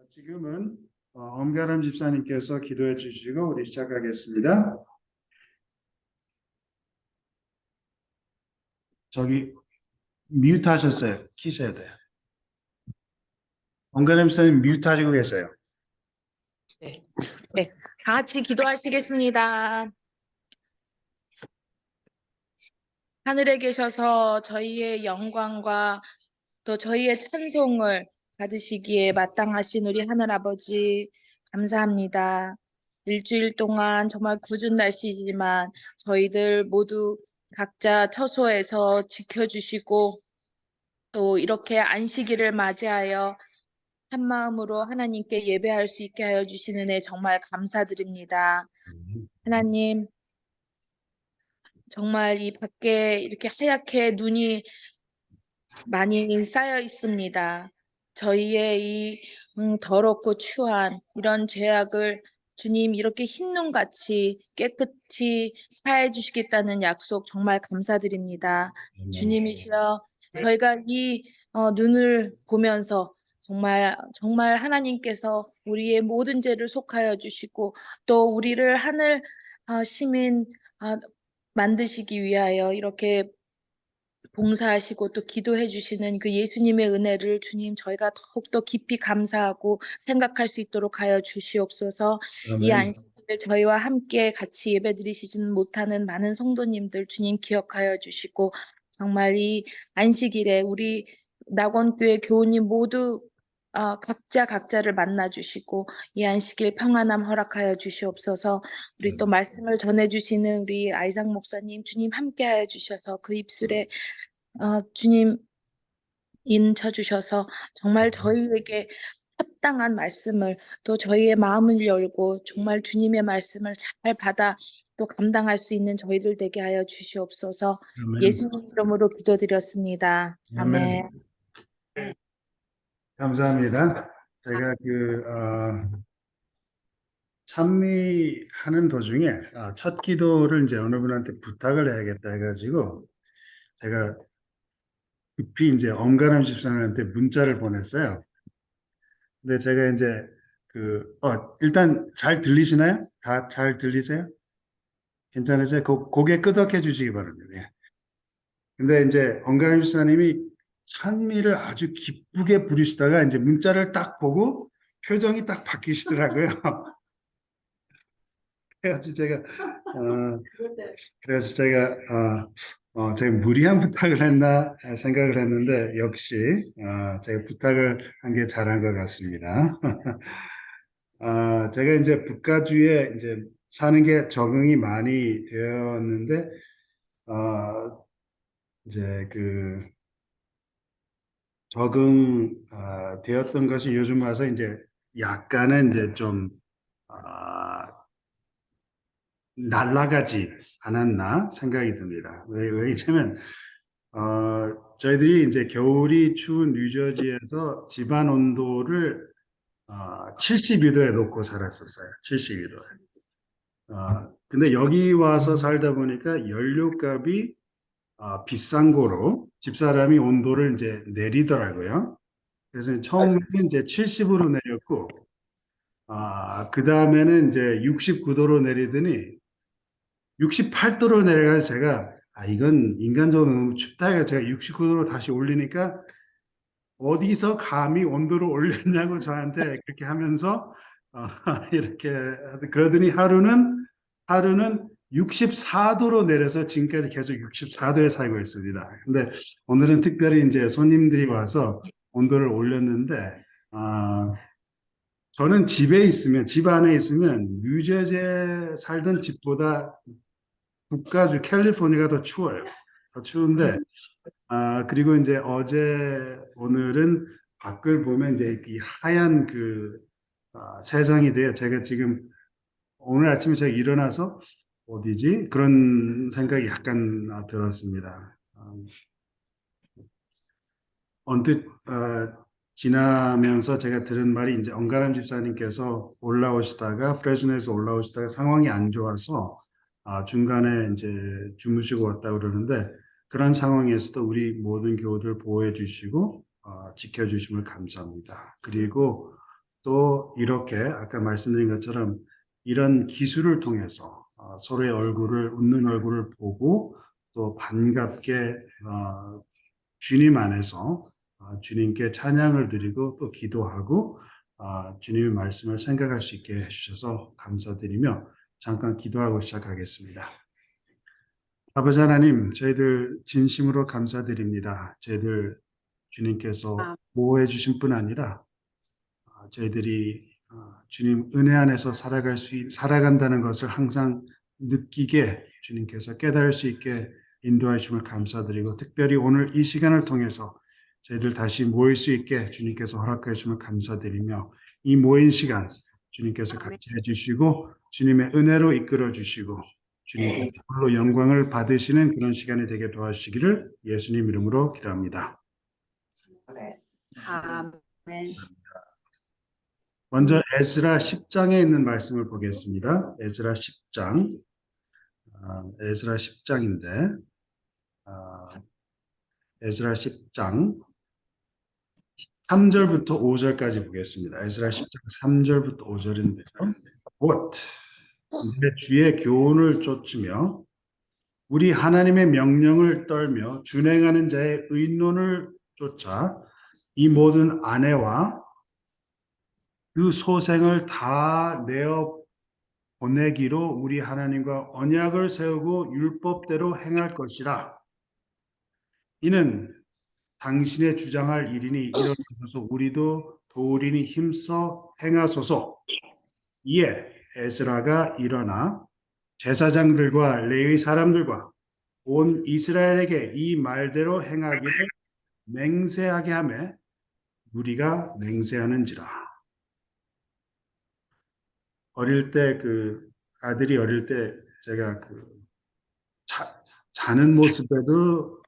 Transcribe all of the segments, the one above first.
지금은 엄가람 집사님께서 기도해 주시고 우리 시작하겠습니다. 저기 뮤트 하셨어요. 키셔야 돼요. 엄가람 집사님 뮤트 하시고 계세요. 네. 네, 다 같이 기도하시겠습니다. 하늘에 계셔서 저희의 영광과 또 저희의 찬송을 받으시기에 마땅하신 우리 하늘아버지 감사합니다. 일주일 동안 정말 궂은 날씨지만 저희들 모두 각자 처소에서 지켜주시고 또 이렇게 안식일을 맞이하여 한 마음으로 하나님께 예배할 수 있게 하여 주신 은혜 정말 감사드립니다. 하나님, 정말 이 밖에 이렇게 하얗게 눈이 많이 쌓여 있습니다. 저희의 이 더럽고 추한 이런 죄악을 주님 이렇게 흰 눈같이 깨끗이 사해 주시겠다는 약속 정말 감사드립니다. 주님이시여, 저희가 이 눈을 보면서 정말 하나님께서 우리의 모든 죄를 속하여 주시고 또 우리를 하늘 시민 만드시기 위하여 이렇게 봉사하시고 또 기도해 주시는 그 예수님의 은혜를 주님 저희가 더욱더 깊이 감사하고 생각할 수 있도록 하여 주시옵소서. 이 안식일을 저희와 함께 같이 예배드리시지는 못하는 많은 성도님들 주님 기억하여 주시고 정말 이 안식일에 우리 낙원교회 교우님 모두 각자를 만나 주시고 이 안식일 평안함 허락하여 주시옵소서. 우리 또 말씀을 전해 주시는 우리 아이작 목사님 주님 함께하여 주셔서 그 입술에 주님 인쳐 주셔서 정말 저희에게 합당한 말씀을 또 저희의 마음을 열고 정말 주님의 말씀을 잘 받아 또 감당할 수 있는 저희들 되게 하여 주시옵소서. 아멘. 예수님 이름으로 기도드렸습니다. 아멘. 감사합니다. 제가 찬미하는 도중에 첫 기도를 이제 어느 분한테 부탁을 해야겠다 해가지고 제가 급히 이제 엄가람 집사님한테 문자를 보냈어요. 근데 제가 이제 일단 잘 들리시나요? 다 잘 들리세요? 괜찮으세요? 고개 끄덕여 주시기 바랍니다. 예. 근데 이제 엄가람 집사님이 찬미를 아주 기쁘게 부르시다가 이제 문자를 딱 보고 표정이 딱 바뀌시더라고요. 그래서 제가 무리한 부탁을 했나 생각을 했는데 역시 제가 부탁을 한 게 잘한 것 같습니다. 제가 이제 북가주에 이제 사는 게 적응이 많이 되었는데 이제 적응 되었던 것이 요즘 와서 이제 약간은 이제 좀 날아가지 않았나 생각이 듭니다. 왜냐면 저희들이 이제 겨울이 추운 뉴저지에서 집안 온도를 72도에 놓고 살았었어요. 72도에. 근데 여기 와서 살다 보니까 연료값이 비싼 거로 집사람이 온도를 이제 내리더라고요. 그래서 처음에는 이제 70으로 내렸고, 그 다음에는 이제 69도로 내리더니 68도로 내려가서 제가 이건 인간적으로 너무 춥다 해서 제가 69도로 다시 올리니까 어디서 감히 온도를 올렸냐고 저한테 그렇게 하면서 이렇게 그러더니 하루는 64도로 내려서 지금까지 계속 64도에 살고 있습니다. 근데 오늘은 특별히 이제 손님들이 와서 온도를 올렸는데 저는 집 안에 있으면 뉴저지에 살던 집보다 북가주 캘리포니아가 더 추워요. 더 추운데 그리고 이제 오늘은 밖을 보면 이제 이 하얀 세상이 돼요. 제가 지금 오늘 아침에 제가 일어나서 어디지? 그런 생각이 약간 들었습니다. 언뜻 지나면서 제가 들은 말이 이제 엄가람 집사님께서 프레즈노에서 올라오시다가 상황이 안 좋아서 중간에 이제 주무시고 왔다 그러는데 그런 상황에서도 우리 모든 교우들 보호해 주시고 지켜주심을 감사합니다. 그리고 또 이렇게 아까 말씀드린 것처럼 이런 기술을 통해서 서로의 얼굴을 웃는 얼굴을 보고 또 반갑게 주님 안에서 주님께 찬양을 드리고 또 기도하고 주님의 말씀을 생각할 수 있게 해주셔서 감사드리며 잠깐 기도하고 시작하겠습니다. 아버지 하나님, 저희들 진심으로 감사드립니다. 저희들 주님께서 보호해 주신 뿐 아니라 저희들이 주님 은혜 안에서 살아간다는 것을 항상 느끼게 주님께서 깨달을 수 있게 인도해 주심을 감사드리고 특별히 오늘 이 시간을 통해서 저희들 다시 모일 수 있게 주님께서 허락해 주심을 감사드리며 이 모인 시간 주님께서 같이 해주시고 주님의 은혜로 이끌어 주시고 주님께서 홀로 영광을 받으시는 그런 시간이 되게 도와주시기를 예수님 이름으로 기도합니다. 아멘. 먼저 에스라 10장에 있는 말씀을 보겠습니다. 에스라 10장. 에스라 10장인데 에스라 10장 3절부터 5절까지 보겠습니다. 에스라 10장 3절부터 5절인데요. 곧 내 주의 교훈을 쫓으며 우리 하나님의 명령을 떨며 준행하는 자의 의논을 쫓아 이 모든 아내와 그 소생을 다 내어 보내기로 우리 하나님과 언약을 세우고 율법대로 행할 것이라. 이는 당신의 주장할 일이니 일어나소서 우리도 도리니 힘써 행하소서. 이에 에스라가 일어나 제사장들과 레위 사람들과 온 이스라엘에게 이 말대로 행하기를 맹세하게 하며 우리가 맹세하는지라. 어릴 때 아들이 어릴 때 제가 자는 모습에도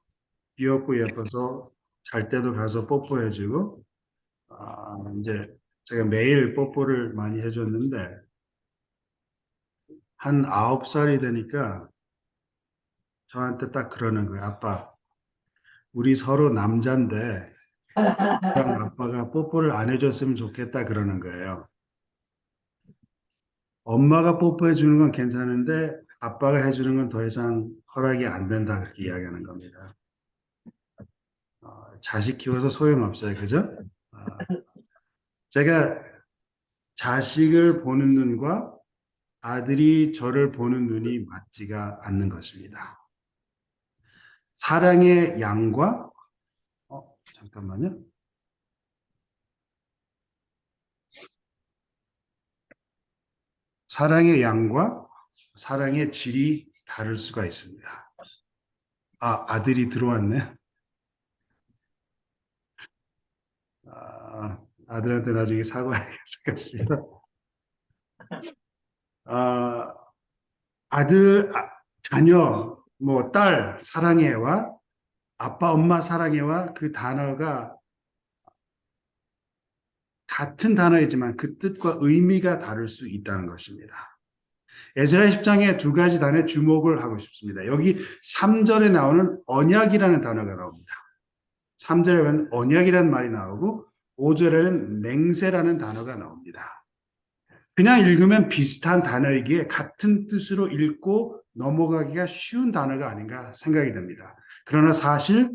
귀엽고 예뻐서 잘 때도 가서 뽀뽀해주고 이제 제가 매일 뽀뽀를 많이 해줬는데 한 9살이 되니까 저한테 딱 그러는 거예요. 아빠, 우리 서로 남잔데 아빠가 뽀뽀를 안 해줬으면 좋겠다 그러는 거예요. 엄마가 뽀뽀해 주는 건 괜찮은데 아빠가 해주는 건 더 이상 허락이 안 된다 그렇게 이야기하는 겁니다. 자식 키워서 소용없어요. 그죠? 제가 자식을 보는 눈과 아들이 저를 보는 눈이 맞지가 않는 것입니다. 사랑의 양과 잠깐만요. 사랑의 양과 사랑의 질이 다를 수가 있습니다. 아들이 들어왔네. 아들한테 나중에 사과해야겠습니다. 자녀, 딸 사랑해와 아빠, 엄마 사랑해와 그 단어가 같은 단어이지만 그 뜻과 의미가 다를 수 있다는 것입니다. 에스라 10장에 두 가지 단어에 주목을 하고 싶습니다. 여기 3절에 나오는 언약이라는 단어가 나옵니다. 3절에는 언약이라는 말이 나오고 5절에는 맹세라는 단어가 나옵니다. 그냥 읽으면 비슷한 단어이기에 같은 뜻으로 읽고 넘어가기가 쉬운 단어가 아닌가 생각이 됩니다. 그러나 사실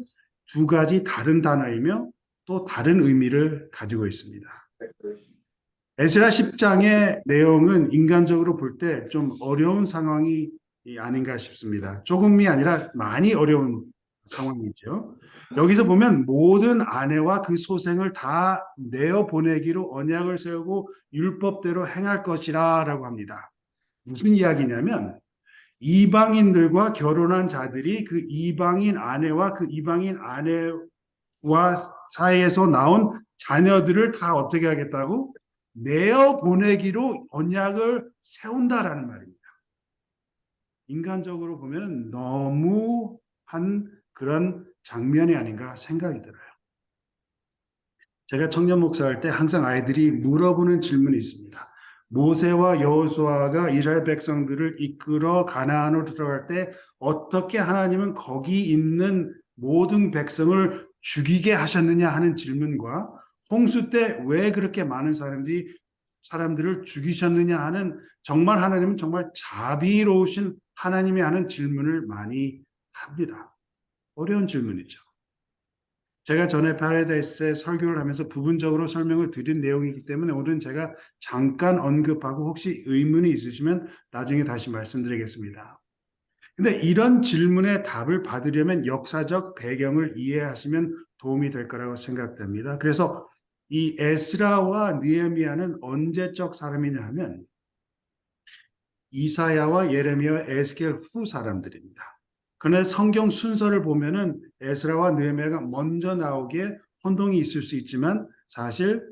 두 가지 다른 단어이며 또 다른 의미를 가지고 있습니다. 에스라 10장의 내용은 인간적으로 볼 때 좀 어려운 상황이 아닌가 싶습니다. 조금이 아니라 많이 어려운 상황이죠. 여기서 보면 모든 아내와 그 소생을 다 내어 보내기로 언약을 세우고 율법대로 행할 것이라 라고 합니다. 무슨 이야기냐면 이방인들과 결혼한 자들이 그 이방인 아내와 그 이방인 아내와 사이에서 나온 자녀들을 다 어떻게 하겠다고? 내어 보내기로 언약을 세운다라는 말입니다. 인간적으로 보면 너무한 그런 장면이 아닌가 생각이 들어요. 제가 청년 목사할 때 항상 아이들이 물어보는 질문이 있습니다. 모세와 여호수아가 이스라엘 백성들을 이끌어 가나안으로 들어갈 때 어떻게 하나님은 거기 있는 모든 백성을 죽이게 하셨느냐 하는 질문과 홍수 때 왜 그렇게 많은 사람들을 죽이셨느냐 하는, 정말 하나님은 정말 자비로우신 하나님이 하는 질문을 많이 합니다. 어려운 질문이죠. 제가 전에 파라다이스에 설교를 하면서 부분적으로 설명을 드린 내용이기 때문에 오늘은 제가 잠깐 언급하고 혹시 의문이 있으시면 나중에 다시 말씀드리겠습니다. 근데 이런 질문에 답을 받으려면 역사적 배경을 이해하시면 도움이 될 거라고 생각됩니다. 그래서 이 에스라와 느헤미야는 언제적 사람이냐 하면 이사야와 예레미야, 에스겔 후 사람들입니다. 그런데 성경 순서를 보면은 에스라와 느헤미야가 먼저 나오기에 혼동이 있을 수 있지만 사실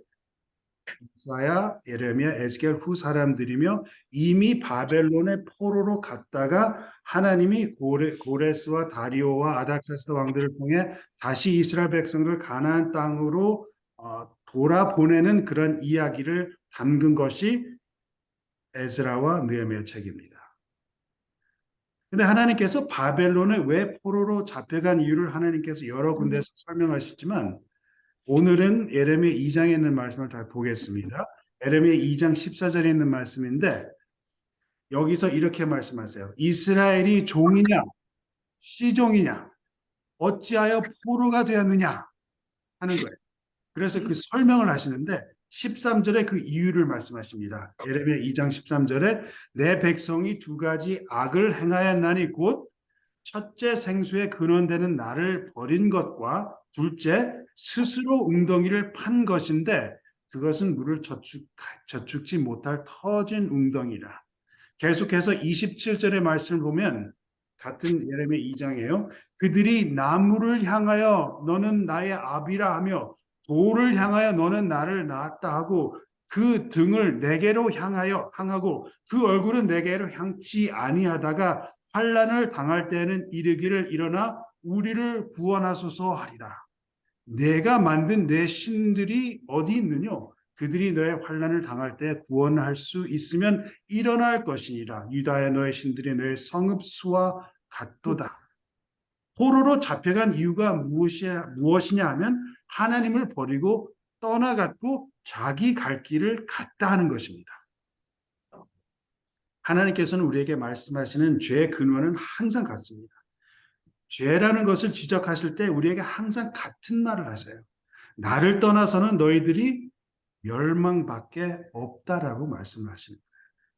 이사야, 예레미야, 에스겔 후 사람들이며 이미 바벨론의 포로로 갔다가 하나님이 고레스와 다리오와 아닥사스다 왕들을 통해 다시 이스라엘 백성을 가나안 땅으로 돌아보내는 그런 이야기를 담근 것이 에스라와 느헤미야 책입니다. 근데 하나님께서 바벨론에 왜 포로로 잡혀간 이유를 하나님께서 여러 군데서 설명하시지만 오늘은 예레미야 2장에 있는 말씀을 잘 보겠습니다. 예레미야 2장 14절에 있는 말씀인데 여기서 이렇게 말씀하세요. 이스라엘이 종이냐 시종이냐 어찌하여 포로가 되었느냐 하는 거예요. 그래서 그 설명을 하시는데 13절에 그 이유를 말씀하십니다. 예레미야 2장 13절에 내 백성이 두 가지 악을 행하였나니 곧 첫째 생수의 근원되는 나를 버린 것과 둘째 스스로 웅덩이를 판 것인데 그것은 물을 저축지 못할 터진 웅덩이라. 계속해서 27절의 말씀을 보면 같은 예레미야 2장이에요. 그들이 나무를 향하여 너는 나의 아비라 하며 돌을 향하여 너는 나를 낳았다 하고 그 등을 내게로 향하고 그 얼굴은 내게로 향치 아니하다가 환난을 당할 때에는 이르기를 일어나 우리를 구원하소서 하리라. 내가 만든 내 신들이 어디 있느냐? 그들이 너의 환난을 당할 때 구원할 수 있으면 일어날 것이니라. 유다의 너의 신들이 너의 성읍수와 같도다. 포로로 잡혀간 이유가 무엇이냐 하면 하나님을 버리고 떠나갔고 자기 갈 길을 갔다 하는 것입니다. 하나님께서는 우리에게 말씀하시는 죄의 근원은 항상 같습니다. 죄라는 것을 지적하실 때 우리에게 항상 같은 말을 하세요. 나를 떠나서는 너희들이 멸망밖에 없다라고 말씀하십니다.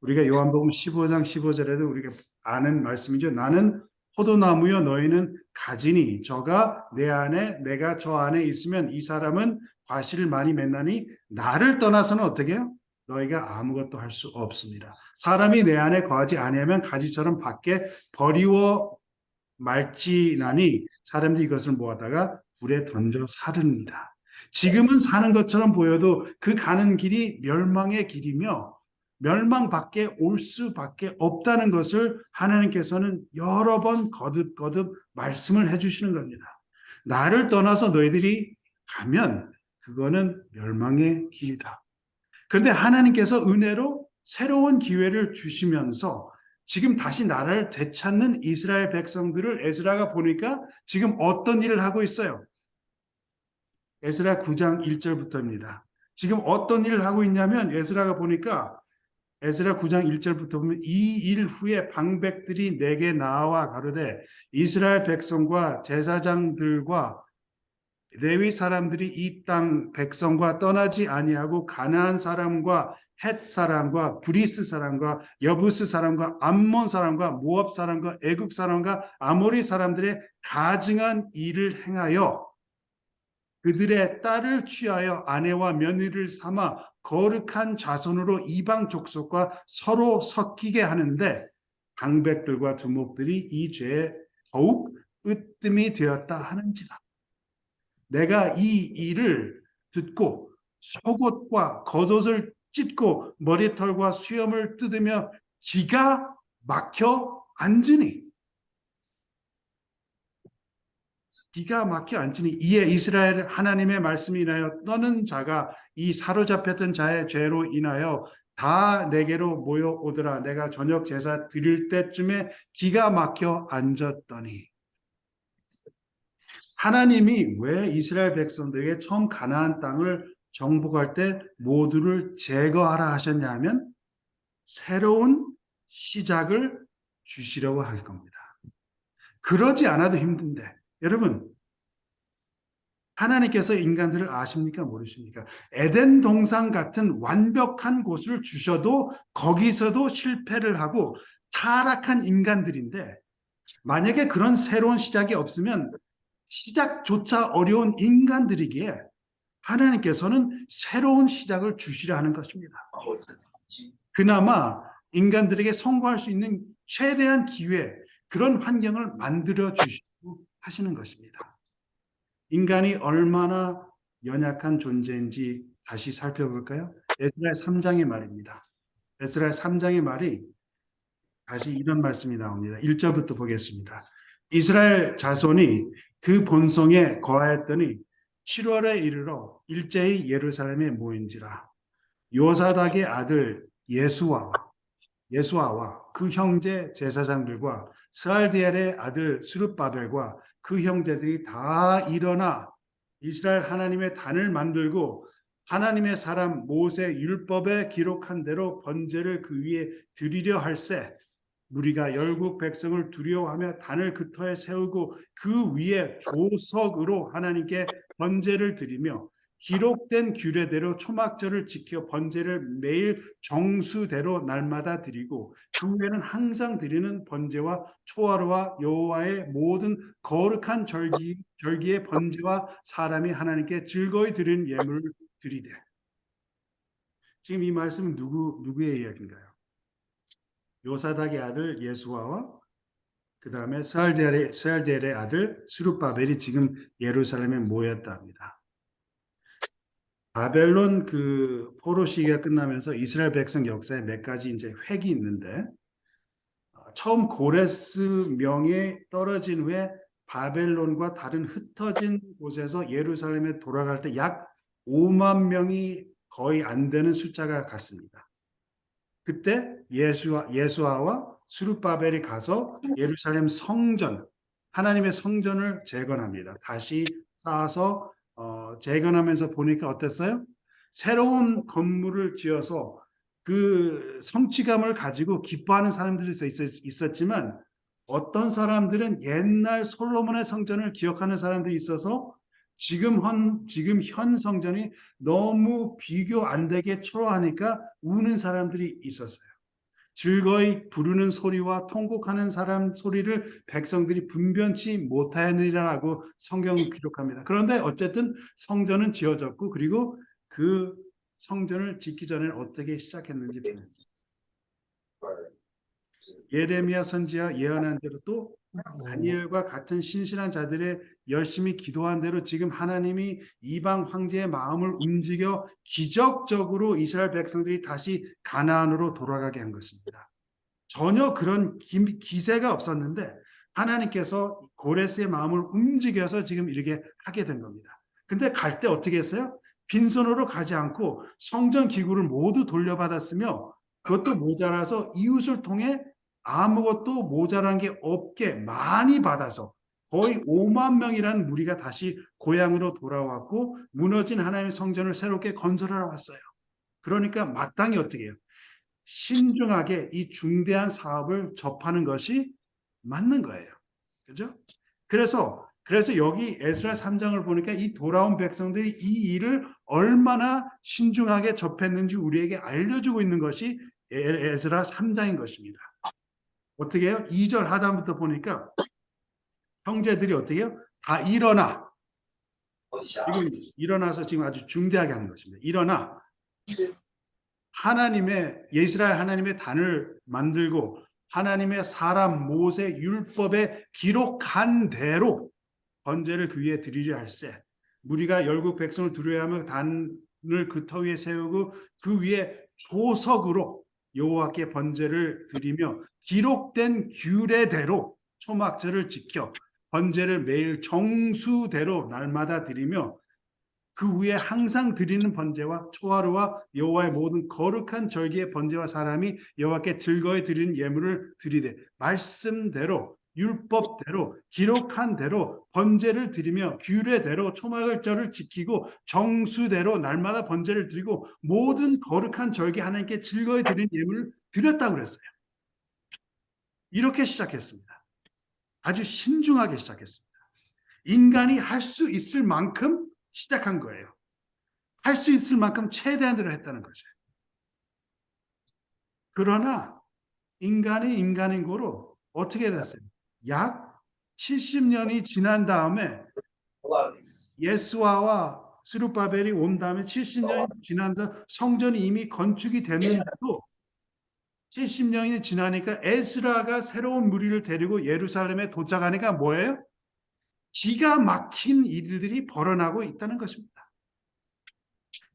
우리가 요한복음 15장 15절에도 우리가 아는 말씀이죠. 나는 포도나무여 너희는 가지니 저가 내 안에 내가 저 안에 있으면 이 사람은 과실을 많이 맺나니 나를 떠나서는 어떻게 해요? 너희가 아무것도 할 수 없습니다. 사람이 내 안에 거하지 아니하면 가지처럼 밖에 버리워 말지나니 사람들이 이것을 모아다가 불에 던져 사릅니다. 지금은 사는 것처럼 보여도 그 가는 길이 멸망의 길이며 멸망밖에 올 수밖에 없다는 것을 하나님께서는 여러 번 거듭거듭 말씀을 해주시는 겁니다. 나를 떠나서 너희들이 가면 그거는 멸망의 길이다. 그런데 하나님께서 은혜로 새로운 기회를 주시면서 지금 다시 나라를 되찾는 이스라엘 백성들을 에스라가 보니까 지금 어떤 일을 하고 있어요? 에스라 9장 1절부터입니다. 지금 어떤 일을 하고 있냐면 에스라가 보니까 에스라 9장 1절부터 보면 이 일 후에 방백들이 내게 나와 가로되 이스라엘 백성과 제사장들과 레위 사람들이 이 땅 백성과 떠나지 아니하고 가나안 사람과 헷 사람과 브리스 사람과 여부스 사람과 암몬 사람과 모압 사람과 애굽 사람과 아모리 사람들의 가증한 일을 행하여 그들의 딸을 취하여 아내와 며느리를 삼아 거룩한 자손으로 이방 족속과 서로 섞이게 하는데 방백들과 두목들이 이 죄에 더욱 으뜸이 되었다 하는지라. 내가 이 일을 듣고 속옷과 겉옷을 찢고 머리털과 수염을 뜯으며 기가 막혀 앉으니 이에 이스라엘 하나님의 말씀이 인하여 떠는 자가 이 사로잡혔던 자의 죄로 인하여 다 내게로 모여오더라. 내가 저녁 제사 드릴 때쯤에 기가 막혀 앉았더니 하나님이 왜 이스라엘 백성들에게 처음 가나안 땅을 정복할 때 모두를 제거하라 하셨냐 하면 새로운 시작을 주시려고 할 겁니다. 그러지 않아도 힘든데 여러분 하나님께서 인간들을 아십니까 모르십니까? 에덴 동산 같은 완벽한 곳을 주셔도 거기서도 실패를 하고 타락한 인간들인데 만약에 그런 새로운 시작이 없으면 시작조차 어려운 인간들이기에 하나님께서는 새로운 시작을 주시려 하는 것입니다. 그나마 인간들에게 성공할 수 있는 최대한 기회, 그런 환경을 만들어 주시고 하시는 것입니다. 인간이 얼마나 연약한 존재인지 다시 살펴볼까요? 에스라 3장의 말입니다. 에스라 3장의 말이 다시 이런 말씀이 나옵니다. 1절부터 보겠습니다. 이스라엘 자손이 그 본성에 거하였더니 7월에 이르러 일제히 예루살렘에 모인지라. 요사닥의 아들 예수아와 그 형제 제사장들과 스알디엘의 아들 스룹바벨과 그 형제들이 다 일어나 이스라엘 하나님의 단을 만들고 하나님의 사람 모세 율법에 기록한 대로 번제를 그 위에 드리려 할세 무리가 열국 백성을 두려워하며 단을 그 터에 세우고 그 위에 조석으로 하나님께 번제를 드리며 기록된 규례대로 초막절을 지켜 번제를 매일 정수대로 날마다 드리고 그 후에는 항상 드리는 번제와 초하루와 여호와의 모든 거룩한 절기의 번제와 사람이 하나님께 즐거이 드리는 예물을 드리되. 지금 이 말씀은 누구의 이야기인가요? 요사닥의 아들 예수아와 그 다음에 스알디엘의 아들 스룹바벨이 지금 예루살렘에 모였다 합니다. 바벨론 그 포로 시기가 끝나면서 이스라엘 백성 역사에 몇 가지 이제 획이 있는데 처음 고레스 명에 떨어진 후에 바벨론과 다른 흩어진 곳에서 예루살렘에 돌아갈 때 약 5만 명이 거의 안 되는 숫자가 갔습니다. 그때 예수아와 스룹바벨이 가서 예루살렘 성전, 하나님의 성전을 재건합니다. 다시 쌓아서 재건하면서 보니까 어땠어요? 새로운 건물을 지어서 그 성취감을 가지고 기뻐하는 사람들이 있었지만 어떤 사람들은 옛날 솔로몬의 성전을 기억하는 사람들이 있어서 지금 현 성전이 너무 비교 안 되게 초라하니까 우는 사람들이 있었어요. 즐거이 부르는 소리와 통곡하는 사람 소리를 백성들이 분변치 못하느니라고 성경은 기록합니다. 그런데 어쨌든 성전은 지어졌고 그리고 그 성전을 짓기 전에 어떻게 시작했는지 보면 예레미야 선지자 예언한 대로 또 다니엘과 같은 신실한 자들의 열심히 기도한 대로 지금 하나님이 이방 황제의 마음을 움직여 기적적으로 이스라엘 백성들이 다시 가나안으로 돌아가게 한 것입니다. 전혀 그런 기세가 없었는데 하나님께서 고레스의 마음을 움직여서 지금 이렇게 하게 된 겁니다. 근데 갈 때 어떻게 했어요? 빈손으로 가지 않고 성전 기구를 모두 돌려받았으며 그것도 모자라서 이웃을 통해 아무것도 모자란 게 없게 많이 받아서 거의 5만 명이라는 무리가 다시 고향으로 돌아왔고 무너진 하나님의 성전을 새롭게 건설하러 왔어요. 그러니까 마땅히 어떻게 해요? 신중하게 이 중대한 사업을 접하는 것이 맞는 거예요. 그죠? 그래서 여기 에스라 3장을 보니까 이 돌아온 백성들이 이 일을 얼마나 신중하게 접했는지 우리에게 알려주고 있는 것이 에스라 3장인 것입니다. 어떻게 해요? 2절 하단부터 보니까 형제들이 어떻게 해요? 다 일어나. 지금 일어나서 지금 아주 중대하게 하는 것입니다. 일어나 이스라엘 하나님의 단을 만들고 하나님의 사람 모세 율법에 기록한 대로 번제를 그 위에 드리려 할세. 무리가 열국 백성을 두려워하며 단을 그 터 위에 세우고 그 위에 조석으로 여호와께 번제를 드리며 기록된 규례대로 초막절을 지켜 번제를 매일 정수대로 날마다 드리며 그 후에 항상 드리는 번제와 초하루와 여호와의 모든 거룩한 절기의 번제와 사람이 여호와께 즐거이 드리는 예물을 드리되 말씀대로 율법대로 기록한 대로 번제를 드리며 규례대로 초막절을 지키고 정수대로 날마다 번제를 드리고 모든 거룩한 절기 하나님께 즐거이 드리는 예물을 드렸다고 그랬어요. 이렇게 시작했습니다. 아주 신중하게 시작했습니다. 인간이 할 수 있을 만큼 시작한 거예요. 할 수 있을 만큼 최대한 대로 했다는 거죠. 그러나 인간이 인간인 거로 어떻게 됐어요? 약 70년이 지난 다음에 예수아와 스룹바벨이 온 다음에 70년이 지난 다음 성전이 이미 건축이 됐는데도 70년이 지나니까 에스라가 새로운 무리를 데리고 예루살렘에 도착하니까 뭐예요? 기가 막힌 일들이 벌어나고 있다는 것입니다.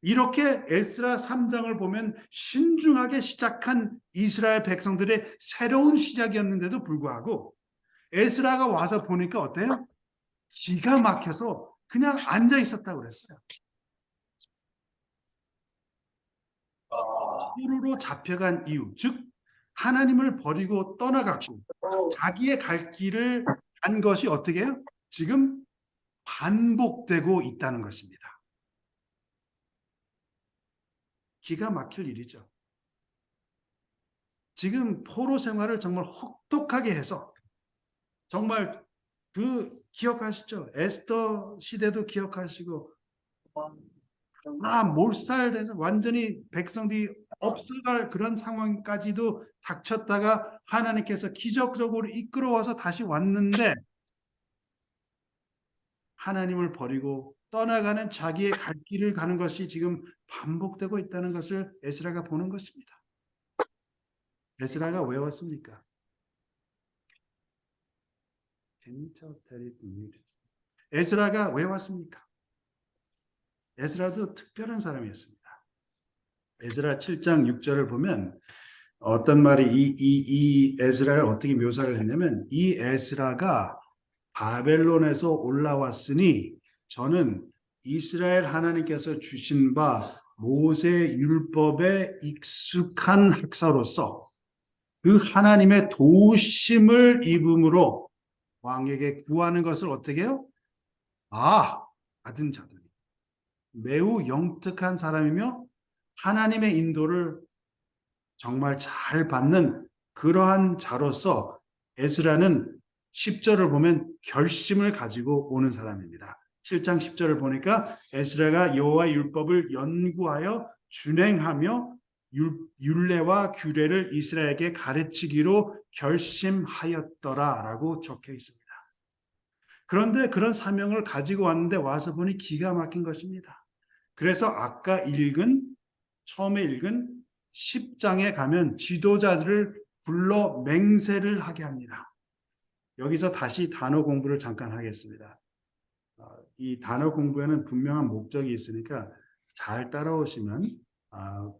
이렇게 에스라 3장을 보면 신중하게 시작한 이스라엘 백성들의 새로운 시작이었는데도 불구하고 에스라가 와서 보니까 어때요? 기가 막혀서 그냥 앉아 있었다고 그랬어요. 포로로 잡혀간 이유, 즉 하나님을 버리고 떠나갔고 자기의 갈 길을 간 것이 어떻게 해요? 지금 반복되고 있다는 것입니다. 기가 막힐 일이죠. 지금 포로 생활을 정말 혹독하게 해서 정말 그 기억하시죠? 에스더 시대도 기억하시고 몰살돼서 완전히 백성들이 없어갈 그런 상황까지도 닥쳤다가 하나님께서 기적적으로 이끌어와서 다시 왔는데 하나님을 버리고 떠나가는 자기의 갈 길을 가는 것이 지금 반복되고 있다는 것을 에스라가 보는 것입니다. 에스라가 왜 왔습니까? 에스라가 왜 왔습니까? 에스라도 특별한 사람이었습니다. 에스라 7장 6절을 보면 어떤 말이 이 에스라를 어떻게 묘사를 했냐면 이 에스라가 바벨론에서 올라왔으니 저는 이스라엘 하나님께서 주신 바 모세 율법에 익숙한 학사로서 그 하나님의 도우심을 입음으로 왕에게 구하는 것을 어떻게 해요? 받은 자들이 매우 영특한 사람이며 하나님의 인도를 정말 잘 받는 그러한 자로서 에스라는 10절을 보면 결심을 가지고 오는 사람입니다. 7장 10절을 보니까 에스라가 여호와의 율법을 연구하여 준행하며 율례와 규례를 이스라엘에게 가르치기로 결심하였더라라고 적혀 있습니다. 그런데 그런 사명을 가지고 왔는데 와서 보니 기가 막힌 것입니다. 그래서 처음에 읽은 10장에 가면 지도자들을 불러 맹세를 하게 합니다. 여기서 다시 단어 공부를 잠깐 하겠습니다. 이 단어 공부에는 분명한 목적이 있으니까 잘 따라오시면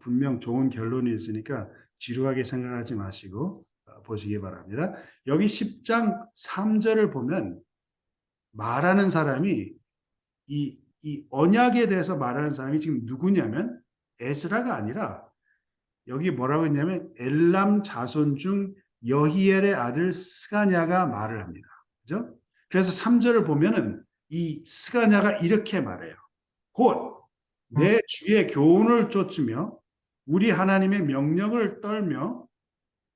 분명 좋은 결론이 있으니까 지루하게 생각하지 마시고 보시기 바랍니다. 여기 10장 3절을 보면 말하는 사람이 이 언약에 대해서 말하는 사람이 지금 누구냐면 에스라가 아니라 여기 뭐라고 했냐면 엘람 자손 중 여히엘의 아들 스가냐가 말을 합니다. 그죠? 그래서 3절을 보면은 이 스가냐가 이렇게 말해요. 곧 내 주의 교훈을 쫓으며 우리 하나님의 명령을 떨며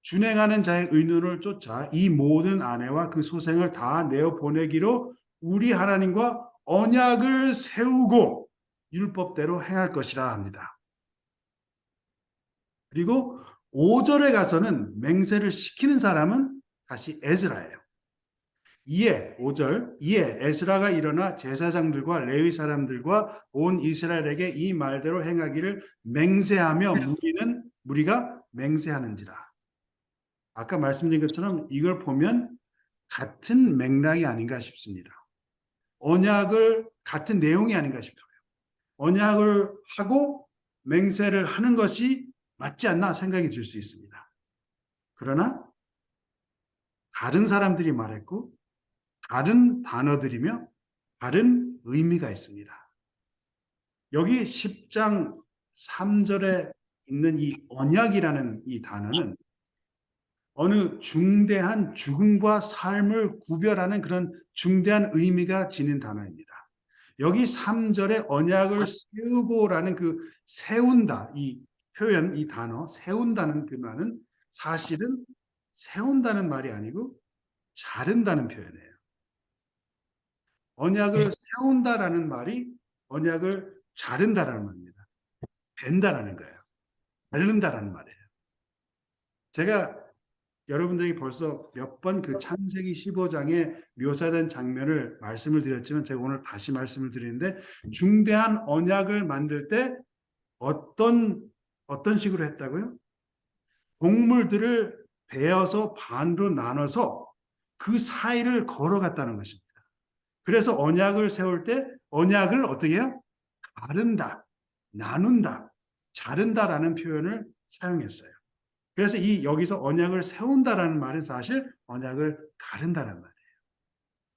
준행하는 자의 의논을 쫓아 이 모든 아내와 그 소생을 다 내어 보내기로 우리 하나님과 언약을 세우고 율법대로 행할 것이라 합니다. 그리고 5절에 가서는 맹세를 시키는 사람은 다시 에스라예요. 5절 에스라가 일어나 제사장들과 레위 사람들과 온 이스라엘에게 이 말대로 행하기를 맹세하며 무리가 맹세하는지라. 아까 말씀드린 것처럼 이걸 보면 같은 맥락이 아닌가 싶습니다. 언약을 같은 내용이 아닌가 싶어요. 언약을 하고 맹세를 하는 것이 맞지 않나 생각이 들 수 있습니다. 그러나 다른 사람들이 말했고 다른 단어들이며 다른 의미가 있습니다. 여기 10장 3절에 있는 이 언약이라는 이 단어는 어느 중대한 죽음과 삶을 구별하는 그런 중대한 의미가 지닌 단어입니다. 여기 3절에 언약을 세우고라는 그 세운다, 이 표현, 이 단어, 세운다는 그 말은 사실은 세운다는 말이 아니고 자른다는 표현이에요. 언약을 세운다라는 말이 언약을 자른다라는 말입니다. 벤다라는 거예요. 자른다라는 말이에요. 제가 여러분들이 벌써 몇 번 그 창세기 15장에 묘사된 장면을 말씀을 드렸지만 제가 오늘 다시 말씀을 드리는데 중대한 언약을 만들 때 어떤 식으로 했다고요? 동물들을 베어서 반으로 나눠서 그 사이를 걸어갔다는 것입니다. 그래서 언약을 세울 때 언약을 어떻게 해요? 가른다, 나눈다, 자른다라는 표현을 사용했어요. 그래서 이 여기서 언약을 세운다라는 말은 사실 언약을 가른다는 말이에요.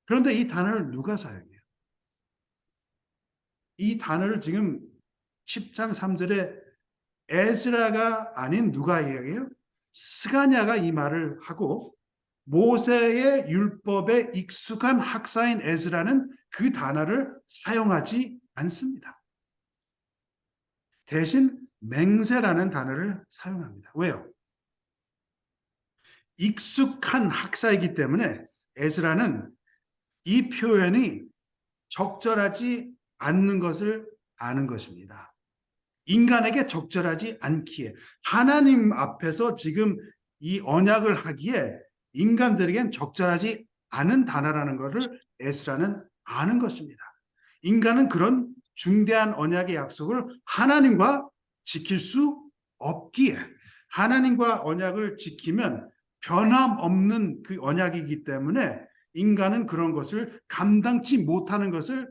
그런데 이 단어를 누가 사용해요? 이 단어를 지금 10장 3절에 에스라가 아닌 누가 이야기해요? 스가냐가 이 말을 하고 모세의 율법에 익숙한 학사인 에스라는 그 단어를 사용하지 않습니다. 대신 맹세라는 단어를 사용합니다. 왜요? 익숙한 학사이기 때문에 에스라는 이 표현이 적절하지 않는 것을 아는 것입니다. 인간에게 적절하지 않기에 하나님 앞에서 지금 이 언약을 하기에 인간들에겐 적절하지 않은 단어라는 것을 에스라는 아는 것입니다. 인간은 그런 중대한 언약의 약속을 하나님과 지킬 수 없기에 하나님과 언약을 지키면 변함없는 그 언약이기 때문에 인간은 그런 것을 감당치 못하는 것을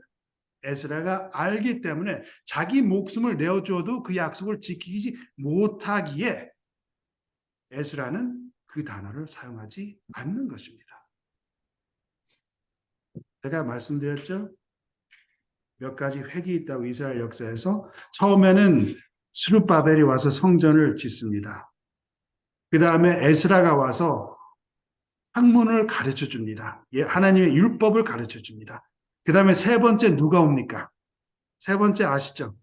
에스라가 알기 때문에 자기 목숨을 내어줘도 그 약속을 지키지 못하기에 에스라는 그 단어를 사용하지 않는 것입니다. 제가 말씀드렸죠? 몇 가지 획이 있다고 이스라엘 역사에서. 처음에는 스룹바벨이 와서 성전을 짓습니다. 그 다음에 에스라가 와서 학문을 가르쳐 줍니다. 하나님의 율법을 가르쳐 줍니다. 그 다음에 세 번째 누가 옵니까? 세 번째 아시죠?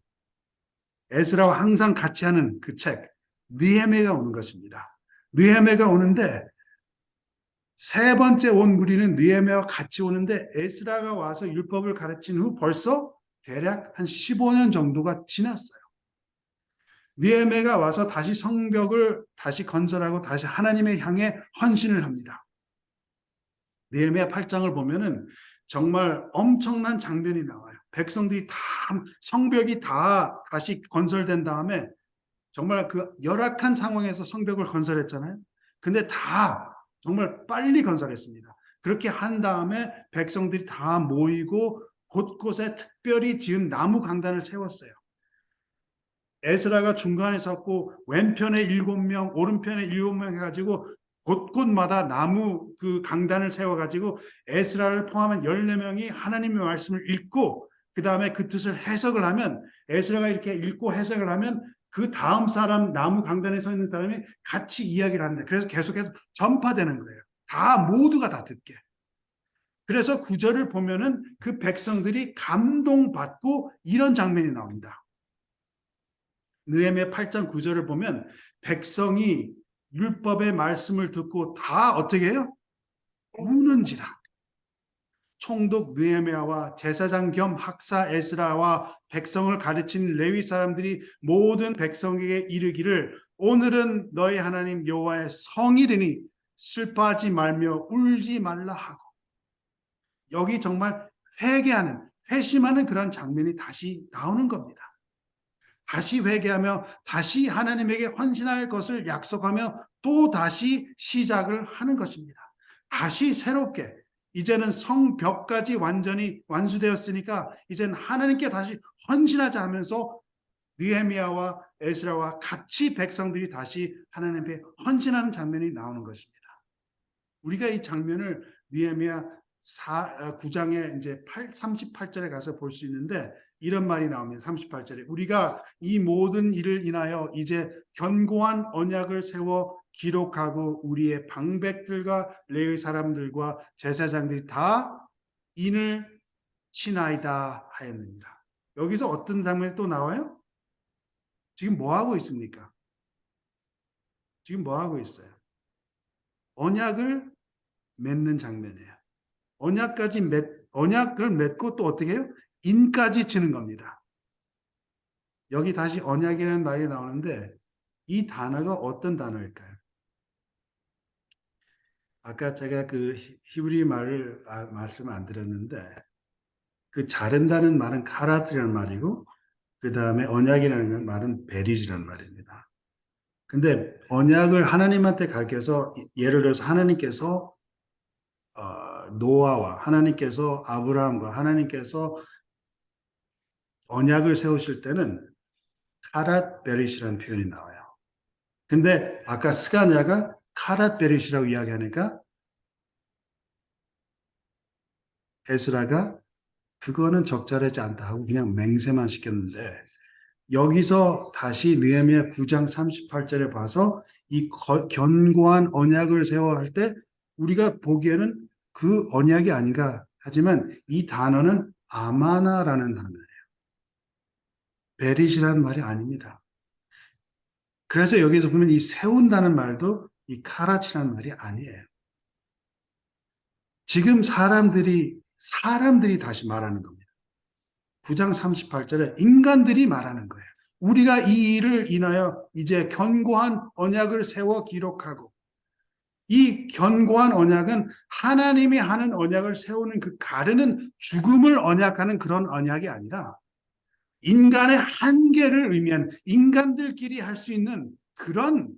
에스라와 항상 같이 하는 그 책, 느헤미야가 오는 것입니다. 느헤미야가 오는데 세 번째 온 무리는 느헤미야와 같이 오는데 에스라가 와서 율법을 가르친 후 벌써 대략 한 15년 정도가 지났어요. 느헤미야가 와서 다시 성벽을 다시 건설하고 다시 하나님의 향해 헌신을 합니다. 느헤미야 8장을 보면은 정말 엄청난 장면이 나와요. 백성들이 다 성벽이 다 다시 건설된 다음에 정말 그 열악한 상황에서 성벽을 건설했잖아요. 근데 다 정말 빨리 건설했습니다. 그렇게 한 다음에 백성들이 다 모이고 곳곳에 특별히 지은 나무 강단을 세웠어요. 에스라가 중간에 섰고 왼편에 7명, 오른편에 7명 해가지고 곳곳마다 나무 그 강단을 세워가지고 에스라를 포함한 14명이 하나님의 말씀을 읽고 그 다음에 그 뜻을 해석을 하면 에스라가 이렇게 읽고 해석을 하면 그 다음 사람 나무 강단에 서 있는 사람이 같이 이야기를 합니다. 그래서 계속해서 전파되는 거예요. 다 모두가 다 듣게. 그래서 구절을 보면은 그 백성들이 감동받고 이런 장면이 나옵니다. 느헤미야 8장 9절을 보면 백성이 율법의 말씀을 듣고 다 어떻게 해요? 우는지라. 총독 느헤미야와 제사장 겸 학사 에스라와 백성을 가르친 레위 사람들이 모든 백성에게 이르기를 오늘은 너희 하나님 여호와의 성일이니 슬퍼하지 말며 울지 말라 하고. 여기 정말 회개하는 회심하는 그런 장면이 다시 나오는 겁니다. 다시 회개하며 다시 하나님에게 헌신할 것을 약속하며 또 다시 시작을 하는 것입니다. 다시 새롭게 이제는 성벽까지 완전히 완수되었으니까 이제는 하나님께 다시 헌신하자 하면서 느헤미야와 에스라와 같이 백성들이 다시 하나님께 헌신하는 장면이 나오는 것입니다. 우리가 이 장면을 느헤미야 9장에 이제 38절에 가서 볼 수 있는데 이런 말이 나옵니다. 38절에 우리가 이 모든 일을 인하여 이제 견고한 언약을 세워 기록하고 우리의 방백들과 레위 사람들과 제사장들이 다 인을 치나이다 하였느니라. 여기서 어떤 장면이 또 나와요? 지금 뭐 하고 있습니까? 지금 뭐 하고 있어요? 언약을 맺는 장면이에요. 언약을 맺고 또 어떻게 해요? 인까지 치는 겁니다. 여기 다시 언약이라는 말이 나오는데 이 단어가 어떤 단어일까요? 아까 제가 그 히브리 말을 말씀 안 드렸는데 그 자른다는 말은 카라트라는 말이고 그 다음에 언약이라는 말은 베리지라는 말입니다. 근데 언약을 하나님한테 가르쳐서 예를 들어서 하나님께서 노아와 하나님께서 아브라함과 하나님께서 언약을 세우실 때는 카랏 베릿이라는 표현이 나와요. 근데 아까 스가냐가 카랏 베릿이라고 이야기하니까 에스라가 그거는 적절하지 않다 하고 그냥 맹세만 시켰는데 여기서 다시 느헤미야 9장 38절에 봐서 이 견고한 언약을 세워 할 때 우리가 보기에는 그 언약이 아닌가 하지만 이 단어는 아마나라는 단어예요. 베릿이라는 말이 아닙니다. 그래서 여기서 보면 이 세운다는 말도 이 카라치라는 말이 아니에요. 지금 사람들이 다시 말하는 겁니다. 9장 38절에 인간들이 말하는 거예요. 우리가 이 일을 인하여 이제 견고한 언약을 세워 기록하고 이 견고한 언약은 하나님이 하는 언약을 세우는 그 가르는 죽음을 언약하는 그런 언약이 아니라 인간의 한계를 의미하는 인간들끼리 할 수 있는 그런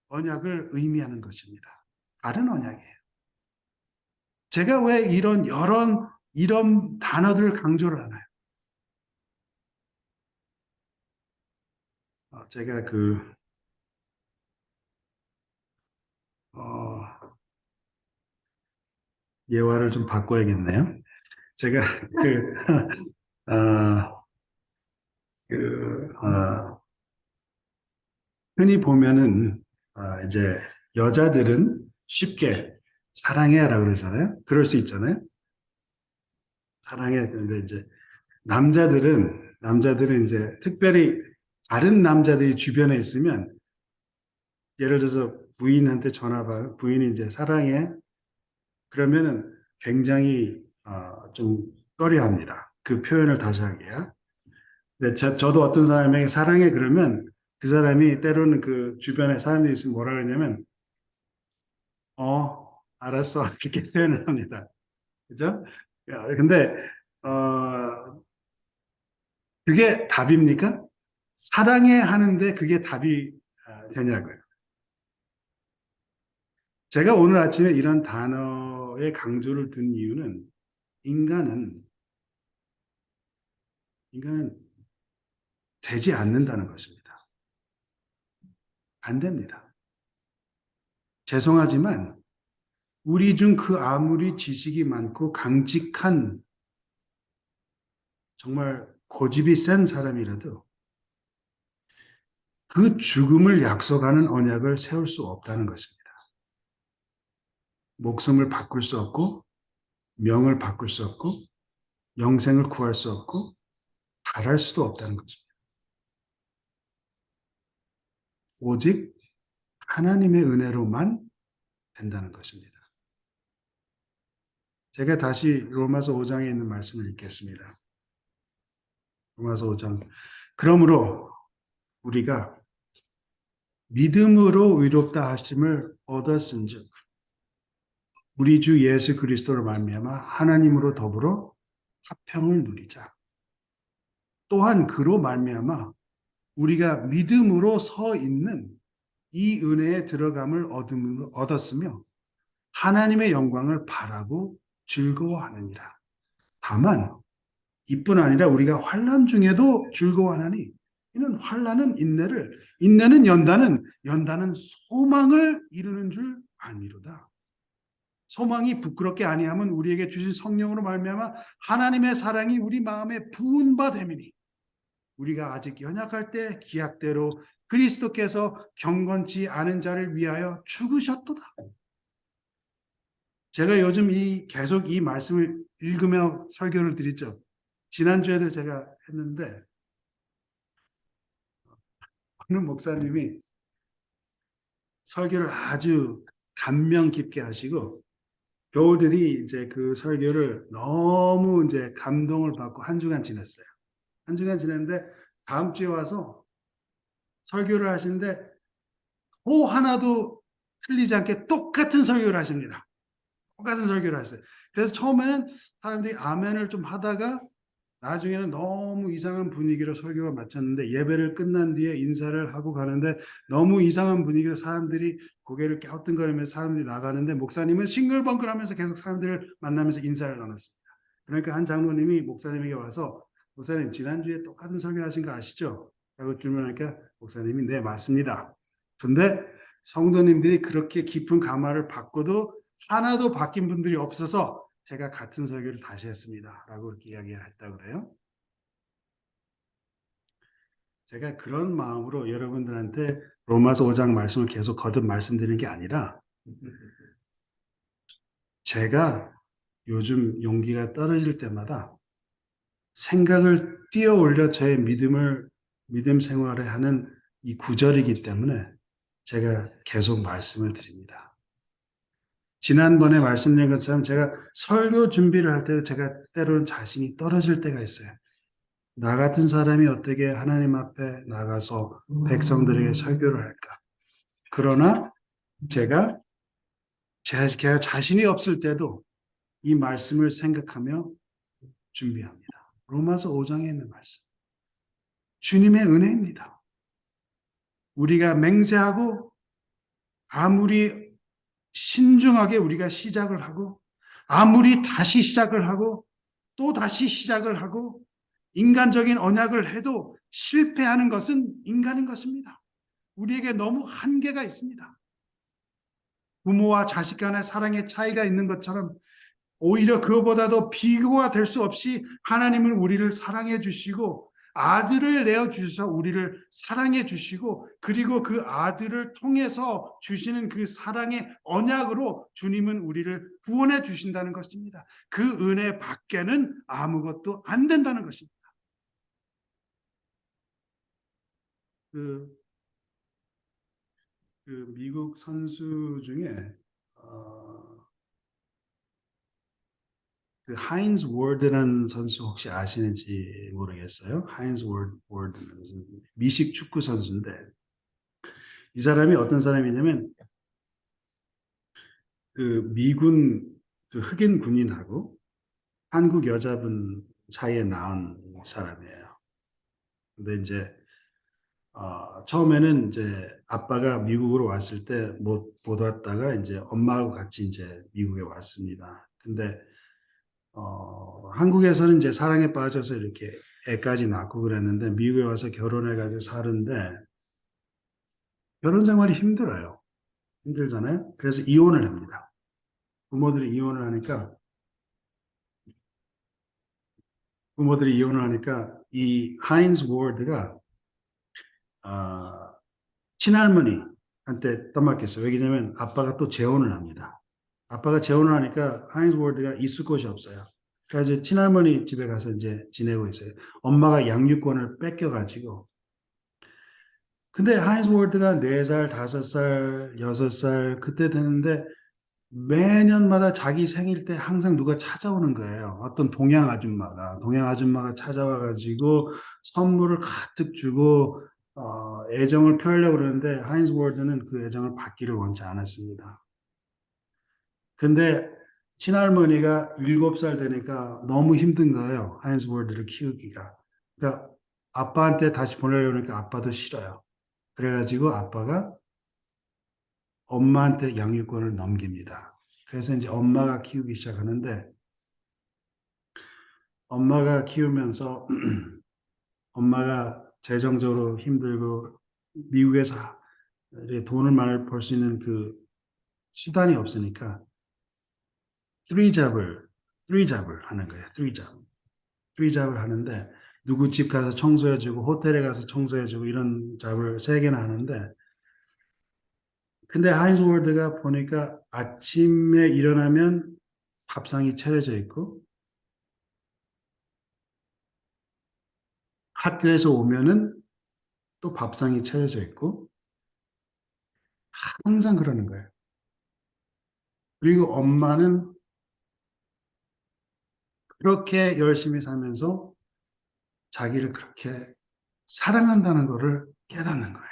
언약을 의미하는 것입니다. 다른 언약이에요. 제가 왜 이런 단어들을 강조를 하나요? 제가 어, 예화를 좀 바꿔야겠네요. 제가 어, 흔히 보면은 이제 여자들은 쉽게 사랑해라고 그러잖아요. 그럴 수 있잖아요. 사랑해. 근데 이제 남자들은 이제 특별히 다른 남자들이 주변에 있으면 예를 들어서 부인한테 전화 받아 부인이 이제 사랑해 그러면은 굉장히 좀 꺼려합니다. 그 표현을 다시 하기야. 근데 저도 어떤 사람에게 사랑해 그러면 그 사람이 때로는 그 주변에 사람들이 있으면 뭐라 그러냐면 알았어 그렇게 표현을 합니다. 그죠? 근데 어, 그게 답입니까? 사랑해 하는데 그게 답이 되냐고요. 제가 오늘 아침에 이런 단어의 강조를 둔 이유는 인간은 인간은 되지 않는다는 것입니다. 안 됩니다. 죄송하지만 우리 중 그 아무리 지식이 많고 강직한 정말 고집이 센 사람이라도 그 죽음을 약속하는 언약을 세울 수 없다는 것입니다. 목숨을 바꿀 수 없고 명을 바꿀 수 없고 영생을 구할 수 없고 달할 수도 없다는 것입니다. 오직 하나님의 은혜로만 된다는 것입니다. 제가 다시 로마서 5장에 있는 말씀을 읽겠습니다. 로마서 5장. 그러므로 우리가 믿음으로 의롭다 하심을 얻었은즉 우리 주 예수 그리스도로 말미암아 하나님으로 더불어 화평을 누리자. 또한 그로 말미암아 우리가 믿음으로 서 있는 이 은혜에 들어감을 얻었으며 하나님의 영광을 바라고 즐거워하느니라. 다만 이뿐 아니라 우리가 환난 중에도 즐거워하나니 이는 환난은 인내는 연단은 소망을 이루는 줄 아니로다. 소망이 부끄럽게 아니하면 우리에게 주신 성령으로 말미암아 하나님의 사랑이 우리 마음에 부은 바 됨이니 우리가 아직 연약할 때 기약대로 그리스도께서 경건치 않은 자를 위하여 죽으셨도다. 제가 요즘 계속 이 말씀을 읽으며 설교를 드리죠. 지난주에도 제가 했는데 어느 목사님이 설교를 아주 감명 깊게 하시고 교우들이 이제 그 설교를 너무 이제 감동을 받고 한 주간 지냈어요. 한 주간 지냈는데 다음 주에 와서 설교를 하시는데 호 하나도 틀리지 않게 똑같은 설교를 하십니다. 똑같은 설교를 하셨어요. 그래서 처음에는 사람들이 아멘을 좀 하다가 나중에는 너무 이상한 분위기로 설교가 마쳤는데 예배를 끝난 뒤에 인사를 하고 가는데 너무 이상한 분위기로 사람들이 고개를 갸우뚱거리면서 사람들이 나가는데 목사님은 싱글벙글하면서 계속 사람들을 만나면서 인사를 나눴습니다. 그러니까 한 장로님이 목사님에게 와서 목사님 지난주에 똑같은 설교하신 거 아시죠? 라고 질문하니까 목사님이 네 맞습니다. 근데 성도님들이 그렇게 깊은 감화를 받고도 하나도 바뀐 분들이 없어서 제가 같은 설교를 다시 했습니다. 라고 그렇게 이야기를 했다고 그래요. 제가 그런 마음으로 여러분들한테 로마서 5장 말씀을 계속 거듭 말씀드리는 게 아니라 제가 요즘 용기가 떨어질 때마다 생각을 뛰어 올려 저의 믿음 생활을 하는 이 구절이기 때문에 제가 계속 말씀을 드립니다. 지난번에 말씀드린 것처럼 제가 설교 준비를 할 때도 제가 때로는 자신이 떨어질 때가 있어요. 나 같은 사람이 어떻게 하나님 앞에 나가서 백성들에게 설교를 할까? 그러나 제가 제가 자신이 없을 때도 이 말씀을 생각하며 준비합니다. 로마서 5장에 있는 말씀. 주님의 은혜입니다. 우리가 맹세하고 아무리 신중하게 우리가 시작을 하고 아무리 다시 시작을 하고 또 다시 시작을 하고 인간적인 언약을 해도 실패하는 것은 인간인 것입니다. 우리에게 너무 한계가 있습니다. 부모와 자식 간의 사랑의 차이가 있는 것처럼 오히려 그거보다도 비교가 될 수 없이 하나님은 우리를 사랑해 주시고 아들을 내어 주셔서 우리를 사랑해 주시고 그리고 그 아들을 통해서 주시는 그 사랑의 언약으로 주님은 우리를 구원해 주신다는 것입니다. 그 은혜 밖에는 아무것도 안 된다는 것입니다. 그, 그 미국 선수 중에 그 하인즈 워드라는 선수 혹시 아시는지 모르겠어요. 하인즈 워드는 무슨 미식 축구 선수인데 이 사람이 어떤 사람이냐면 그 미군 그 흑인 군인하고 한국 여자분 사이에 낳은 사람이에요. 근데 이제 처음에는 이제 아빠가 미국으로 왔을 때 못 왔다가 이제 엄마하고 같이 이제 미국에 왔습니다. 근데 한국에서는 이제 사랑에 빠져서 이렇게 애까지 낳고 그랬는데 미국에 와서 결혼해가지고 사는데 결혼 생활이 힘들어요. 힘들잖아요. 그래서 이혼을 합니다. 부모들이 이혼을 하니까 이 하인즈 워드가 아, 친할머니한테 떠맡겼어요. 왜냐면 아빠가 또 재혼을 합니다. 아빠가 재혼을 하니까 하인즈 워드가 있을 곳이 없어요. 그래서 친할머니 집에 가서 이제 지내고 있어요. 엄마가 양육권을 뺏겨가지고 근데 하인즈 월드가 4살, 5살, 6살 그때 되는데 매년마다 자기 생일 때 항상 누가 찾아오는 거예요. 어떤 동양 아줌마가 찾아와 가지고 선물을 가득 주고 애정을 표하려고 그러는데 하인즈 월드는 그 애정을 받기를 원치 않았습니다. 근데 친할머니가 7살 되니까 너무 힘든 거예요. 하인즈 월드를 키우기가. 그러니까 아빠한테 다시 보내려고 하니까 아빠도 싫어요. 그래가지고 아빠가 엄마한테 양육권을 넘깁니다. 그래서 이제 엄마가 키우기 시작하는데 엄마가 키우면서 엄마가 재정적으로 힘들고 미국에서 돈을 많이 벌 수 있는 그 수단이 없으니까 three 잡을 하는 거예요. three 잡을 하는데 누구 집 가서 청소해주고 호텔에 가서 청소해주고 이런 잡을 3개나 하는데, 근데 하인즈 월드가 보니까 아침에 일어나면 밥상이 차려져 있고 학교에서 오면은 또 밥상이 차려져 있고 항상 그러는 거예요. 그리고 엄마는 그렇게 열심히 살면서 자기를 그렇게 사랑한다는 것을 깨닫는 거예요.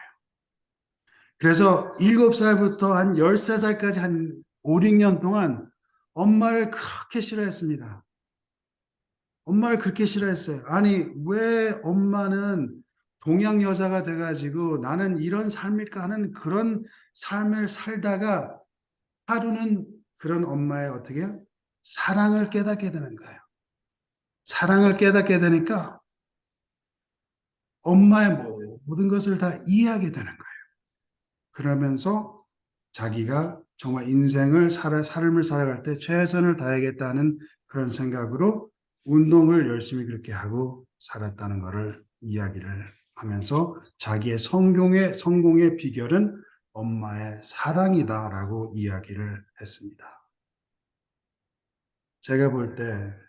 그래서 7살부터 한 13살까지 한 5, 6년 동안 엄마를 그렇게 싫어했습니다. 엄마를 그렇게 싫어했어요. 아니, 왜 엄마는 동양 여자가 돼가지고 나는 이런 삶일까 하는 그런 삶을 살다가 하루는 그런 엄마의 어떻게 해요? 사랑을 깨닫게 되는 거예요. 사랑을 깨닫게 되니까 엄마의 모든 것을 다 이해하게 되는 거예요. 그러면서 자기가 정말 삶을 살아갈 때 최선을 다하겠다는 그런 생각으로 운동을 열심히 그렇게 하고 살았다는 것을 이야기를 하면서 자기의 성공의 비결은 엄마의 사랑이다라고 이야기를 했습니다. 제가 볼 때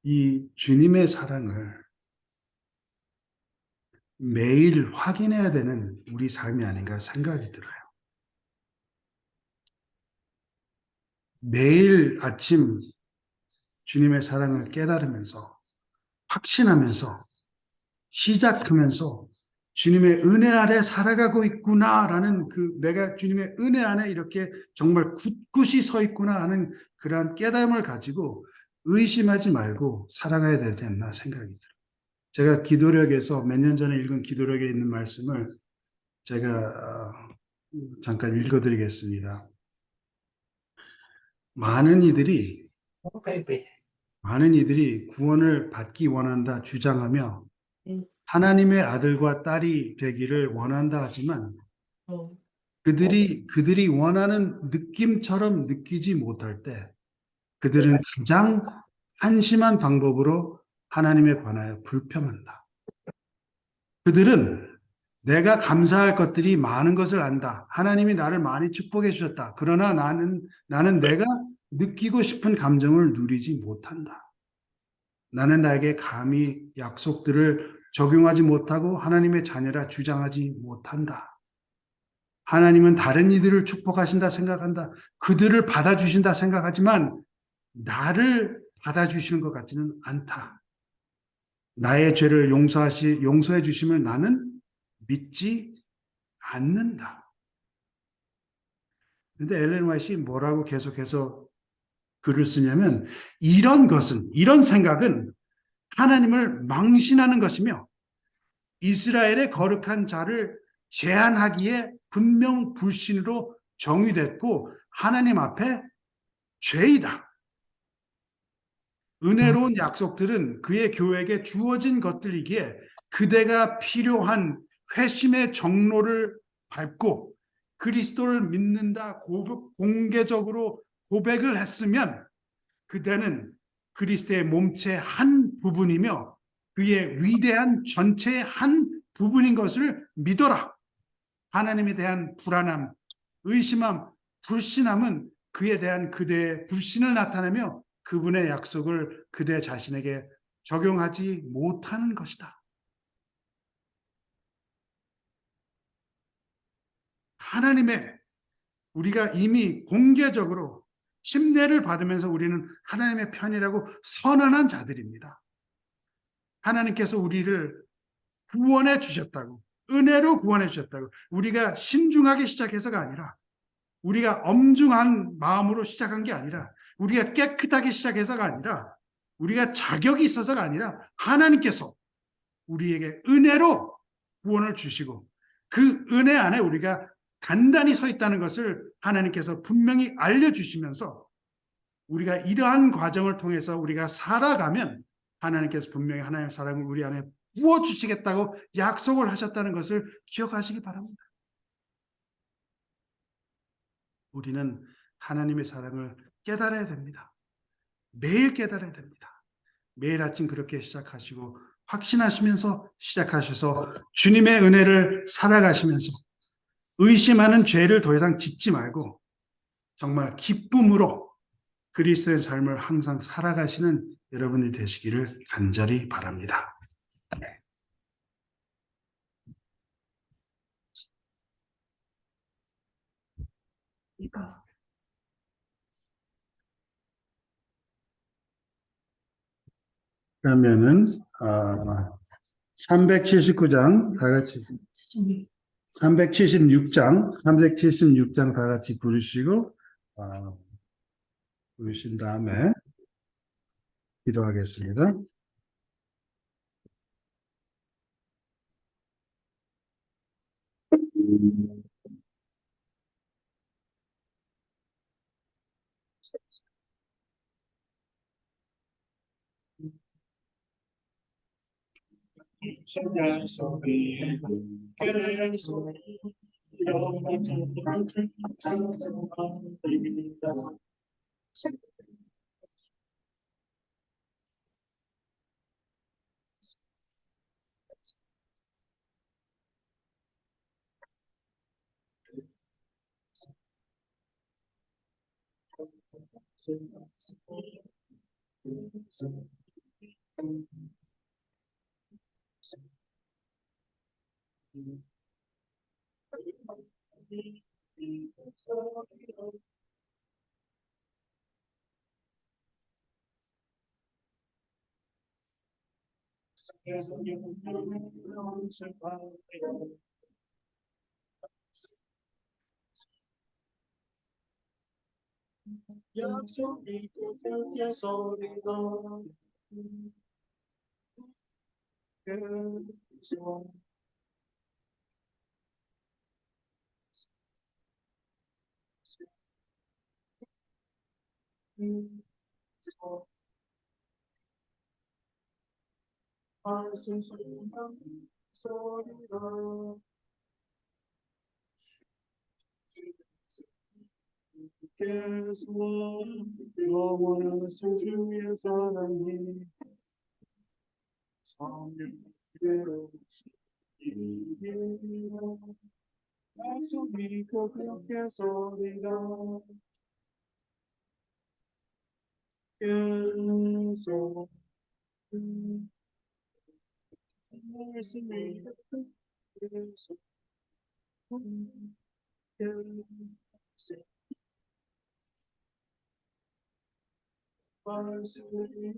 이 주님의 사랑을 매일 확인해야 되는 우리 삶이 아닌가 생각이 들어요. 매일 아침 주님의 사랑을 깨달으면서 확신하면서 시작하면서 주님의 은혜 아래 살아가고 있구나라는 내가 주님의 은혜 안에 이렇게 정말 굳굳이 서 있구나 하는 그러한 깨달음을 가지고 의심하지 말고 살아가야 되지 않나 생각이 들어요. 제가 기도력에서 몇 년 전에 읽은 기도력에 있는 말씀을 제가 잠깐 읽어드리겠습니다. 많은 이들이 구원을 받기 원한다 주장하며 하나님의 아들과 딸이 되기를 원한다 하지만 그들이 원하는 느낌처럼 느끼지 못할 때 그들은 가장 한심한 방법으로 하나님에 관하여 불평한다. 그들은 내가 감사할 것들이 많은 것을 안다. 하나님이 나를 많이 축복해 주셨다. 그러나 나는 내가 느끼고 싶은 감정을 누리지 못한다. 나는 나에게 감히 약속들을 적용하지 못하고 하나님의 자녀라 주장하지 못한다. 하나님은 다른 이들을 축복하신다 생각한다. 그들을 받아주신다 생각하지만 나를 받아주시는 것 같지는 않다. 나의 죄를 용서해 주심을 나는 믿지 않는다. 근데 엘렌 화이트이 뭐라고 계속해서 글을 쓰냐면 이런 생각은 하나님을 망신하는 것이며 이스라엘의 거룩한 자를 제한하기에 분명 불신으로 정의됐고 하나님 앞에 죄이다. 은혜로운 약속들은 그의 교회에게 주어진 것들이기에 그대가 필요한 회심의 정로를 밟고 그리스도를 믿는다 공개적으로 고백을 했으면 그대는 그리스도의 몸체 한 부분이며 그의 위대한 전체의 한 부분인 것을 믿어라. 하나님에 대한 불안함, 의심함, 불신함은 그에 대한 그대의 불신을 나타내며 그분의 약속을 그대 자신에게 적용하지 못하는 것이다. 하나님의 우리가 이미 공개적으로 침례를 받으면서 우리는 하나님의 편이라고 선언한 자들입니다. 하나님께서 우리를 구원해 주셨다고, 은혜로 구원해 주셨다고, 우리가 신중하게 시작해서가 아니라 우리가 엄중한 마음으로 시작한 게 아니라 우리가 깨끗하게 시작해서가 아니라 우리가 자격이 있어서가 아니라 하나님께서 우리에게 은혜로 구원을 주시고 그 은혜 안에 우리가 단단히 서 있다는 것을 하나님께서 분명히 알려주시면서 우리가 이러한 과정을 통해서 우리가 살아가면 하나님께서 분명히 하나님의 사랑을 우리 안에 부어주시겠다고 약속을 하셨다는 것을 기억하시기 바랍니다. 우리는 하나님의 사랑을 깨달아야 됩니다. 매일 깨달아야 됩니다. 매일 아침 그렇게 시작하시고 확신하시면서 시작하셔서 주님의 은혜를 살아가시면서 의심하는 죄를 더 이상 짓지 말고 정말 기쁨으로 그리스도의 삶을 항상 살아가시는 여러분이 되시기를 간절히 바랍니다. 그러면은 379장 다 같이 376장 다 같이 부르시고 부르신 다음에 기도하겠습니다. 약속이 끝에서 리더 계속 영원하신 주의 사랑이 성령대로 약속이 끝에서 리더 계속 말씀이 계속 말씀이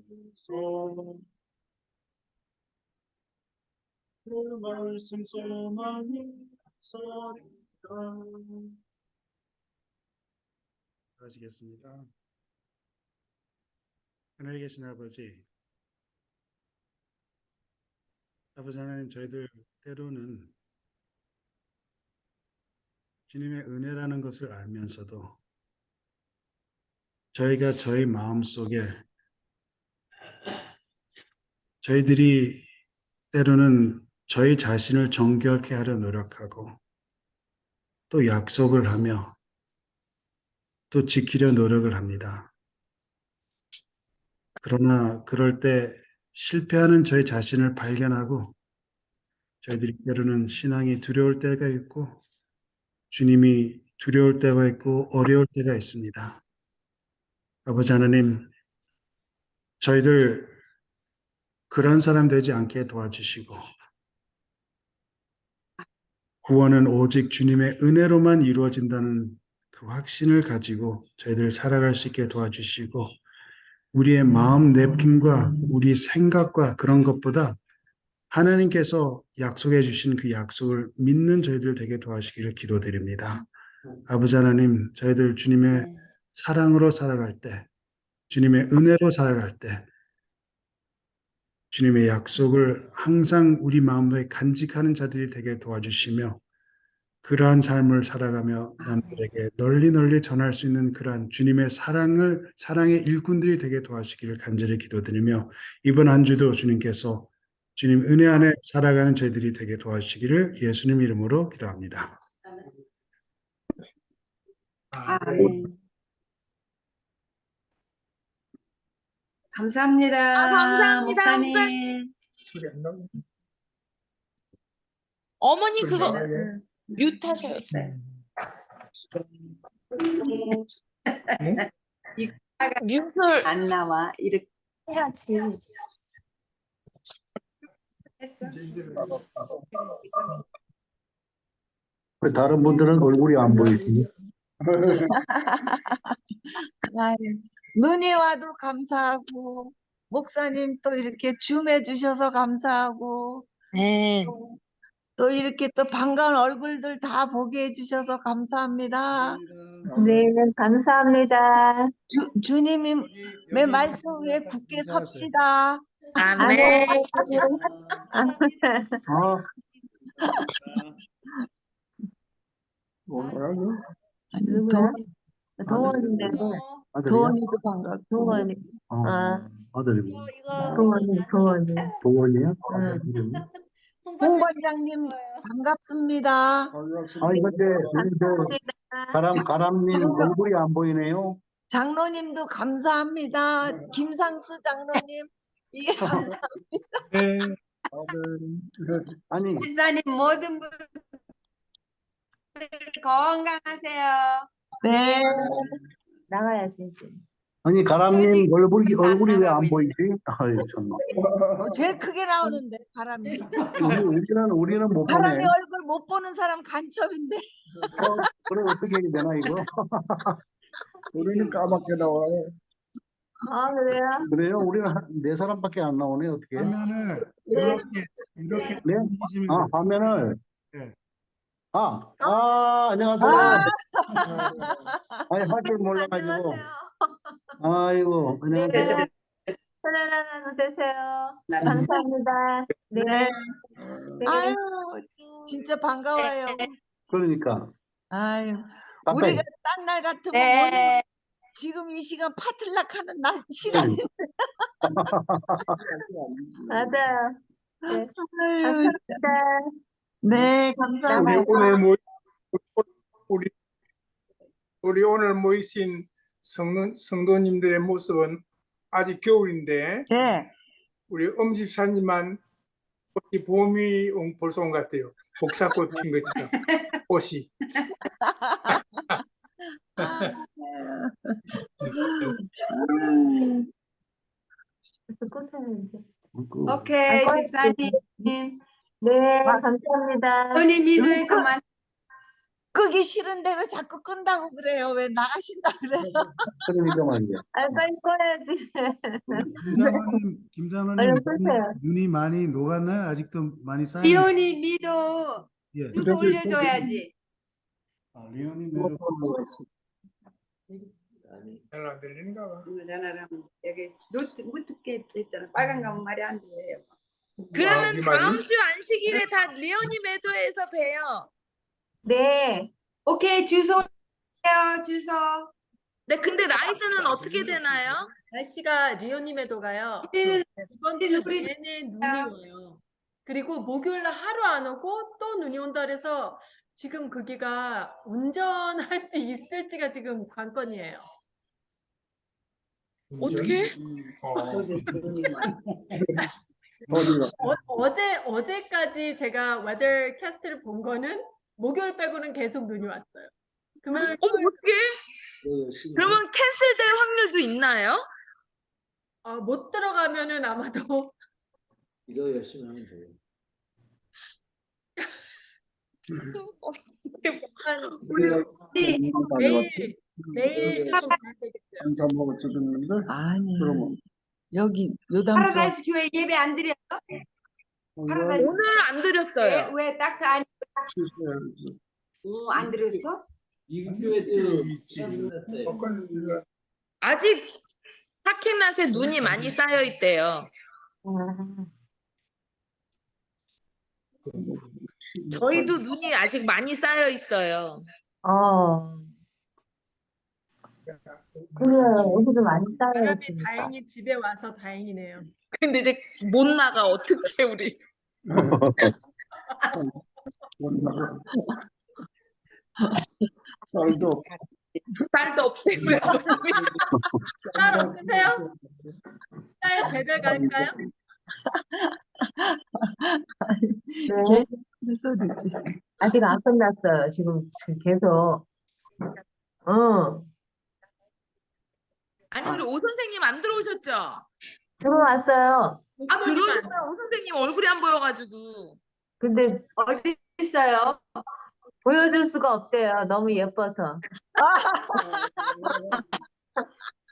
계속 그 말씀 소망이 서리라. 하시겠습니다. 하늘에 계신 아버지, 아버지 하나님, 저희들 때로는 주님의 은혜라는 것을 알면서도 저희가 저희 마음속에 저희들이 때로는 저희 자신을 정결케 하려 노력하고 또 약속을 하며 또 지키려 노력을 합니다. 그러나 그럴 때 실패하는 저희 자신을 발견하고 저희들이 때로는 신앙이 두려울 때가 있고 주님이 두려울 때가 있고 어려울 때가 있습니다. 아버지 하나님, 저희들 그런 사람 되지 않게 도와주시고 구원은 오직 주님의 은혜로만 이루어진다는 그 확신을 가지고 저희들 살아갈 수 있게 도와주시고 우리의 마음 냅김과 우리 생각과 그런 것보다 하나님께서 약속해 주신 그 약속을 믿는 저희들 되게 도와주시기를 기도드립니다. 아버지 하나님, 저희들 주님의 네. 사랑으로 살아갈 때, 주님의 은혜로 살아갈 때, 주님의 약속을 항상 우리 마음에 간직하는 자들이 되게 도와주시며, 그러한 삶을 살아가며 남들에게 널리 널리 전할 수 있는 그러한 주님의 사랑의 일꾼들이 되게 도와주시기를 간절히 기도드리며, 이번 한 주도 주님께서 주님 은혜 안에 살아가는 저희들이 되게 도와주시기를 예수님 이름으로 기도합니다. 아멘. 감사합니다. 감사합니다, 목사님. 어머니 그거 뮤트하셨어요. 뮤트를 안 나와. 이렇게 해야지. 했어. 다른 분들은 얼굴이 안 보이시니? 아유, 눈이 와도 감사하고, 목사님 또 이렇게 줌해 주셔서 감사하고, 네. 또 이렇게 또 반가운 얼굴들 다 보게 해주셔서 감사합니다. 네, 감사합니다. 주님의 말씀 위에 굳게 섭시다. 아멘. 누구야? 동원인데, 도원이도 반갑고. 동원이. 아들이 동원이. 도원이요? 홍반장님 반갑습니다. 가람님 얼굴이 안 보이네요. 장로님도 감사합니다. 김상수 장로님, 이게 감사합니다. 아니, 집사님 모든 분들 건강하세요. 네. 나가야지, 이제. 아니 가람님 얼굴이 왜 안 나가고 보이지? 아이 참. 제일 크게 나오는데 바람이. 우리는 못 보네. 바람이 얼굴 못 보는 사람 간첩인데. 그럼 어떻게 해야 되나 이거? 우리는 까맣게 나와요. 아, 그래요? 그래요? 우리는 네 사람밖에 안 나오네 어떻게? 화면을 네. 이렇게 네? 돌리시면 화면을. 네. 안녕하세요. 아니 할 줄 몰라가지고. 아이고 안녕하세요. 편안한 되세요. 감사합니다. 네. 네. 아유, 진짜 반가워요. 그러니까. 아유, 가까이. 우리가 딴 날 같으면 네. 지금 이 시간 파틀락 하는 시간인데. 맞아요. 네. 아유, 감사합니다. 네, 감사합니다. 우리 오늘 모이신 성도님들의 모습은 아직 겨울인데 네. 우리 엄집사님만 꽃이 봄이 벌써 온 것 같아요. 복사꽃 핀 것처럼 꽃이. 그래서 끝에는 이제. 오케이, 아, 집사님. 네, 감사합니다. 손이 미도에서만 끄기 싫은데 왜 자꾸 끈다고 그래요? 왜 나가신다 그래요? 그러니까 말이야. 아, 빨리 꺼야지. 김장로님 얼른 끄세요. 눈이 많이 녹았나요? 아직도 많이 쌓여. 리온이 미도 예. 주소 올려줘야지. 리온이 잘 안 들리는가 봐. 전화를 하면 여기 못 듣게 있잖아. 빨간 가면 말이 안 돼요. 그러면 이 다음 말이? 주 안식일에 다 리오니 매도에서 봬요. 네. 오케이, 주소 올려요, 주소. 네, 근데 라이드는 어떻게 되나요? 날씨가 리오님에도 가요. 우리는 이번 주 우리 내내 눈이 와요. 그리고 목요일 날 하루 안 오고 또 눈이 온다 그래서 지금 거기가 운전할 수 있을지가 지금 관건이에요. 어떻게? 어제까지 제가 웨더캐스트를 본 거는 목요일 빼고는 계속 눈이 왔어요. 금요일 어떻게? 그러면 캔슬될 확률도 있나요? 못 들어가면은 아마도 이거 열심히 하면 돼요. 내일 좀 가야 되겠어요. 한참 먹어 주셨는데 아니, 그러면. 여기 요담 쪽 파라다이스 교회 예배 안 드려? 파라다이스 오늘 안 드렸어요. 왜 딱그 안 취소해야지. 안 드렸어? 이교회도 있지. 때 아직 타키낫에 눈이 많이 쌓여 있대요. 저희도 눈이 아직 많이 쌓여 있어요. 그래, 여기도 많이 쌓여 바람이 있으니까. 다행히 집에 와서 다행이네요. 근데 이제 못 나가 어떻게 우리. 썰도 딸도 없애고 우리 아버님이. 딸 없으세요? 딸 배달 갈까요? 네, 그래서 되지. 아직 안 끝났어요. 지금 계속. 아니 우리 오 선생님 안 들어오셨죠? 들어왔어요. 아 들어오셨어요. 오 선생님 얼굴이 안 보여가지고. 근데 어디 있어요? 보여줄 수가 없대요. 너무 예뻐서.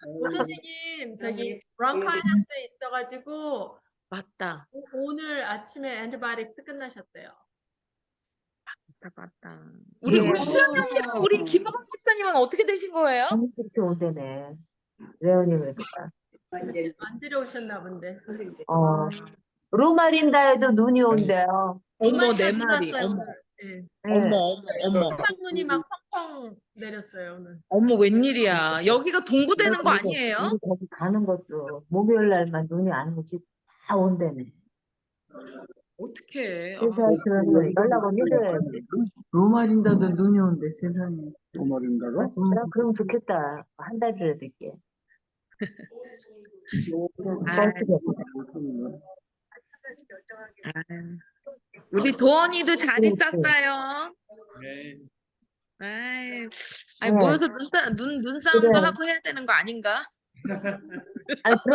오 선생님 저기 브론카이너스에 있어가지고 맞다. 오늘 아침에 엔티바이오틱스 끝나셨대요. 맞다. 우리 네. 수영님 우리 김학원 집사님은 어떻게 되신 거예요? 너무 그렇게 온대네. 레오니 그러니까. 이제 안 데려오셨나 본데. 선생님들. 로마린다에도 눈이 온대요. 어머 내 눈 말이. 왔어요, 어머 오늘. 네. 어머. 눈이 막 펑펑 내렸어요 오늘. 어머 웬일이야. 여기가 동부되는 거 아니에요? 우리 거기 가는 것도 목요일 날만 눈이 안 오지 다 온대네. 어떡해. 그래서 그 연락을 해줘야지. 로마린다도 눈이 온대, 세상에. 도마린다고? 맞습니다. 그럼 좋겠다. 한 달이라도 있게. 우리 도원이도 잘 네, 있었어요. 네. 아이 네. 모여서 눈싸움도 그래. 하고 해야 되는 거 아닌가? 아니,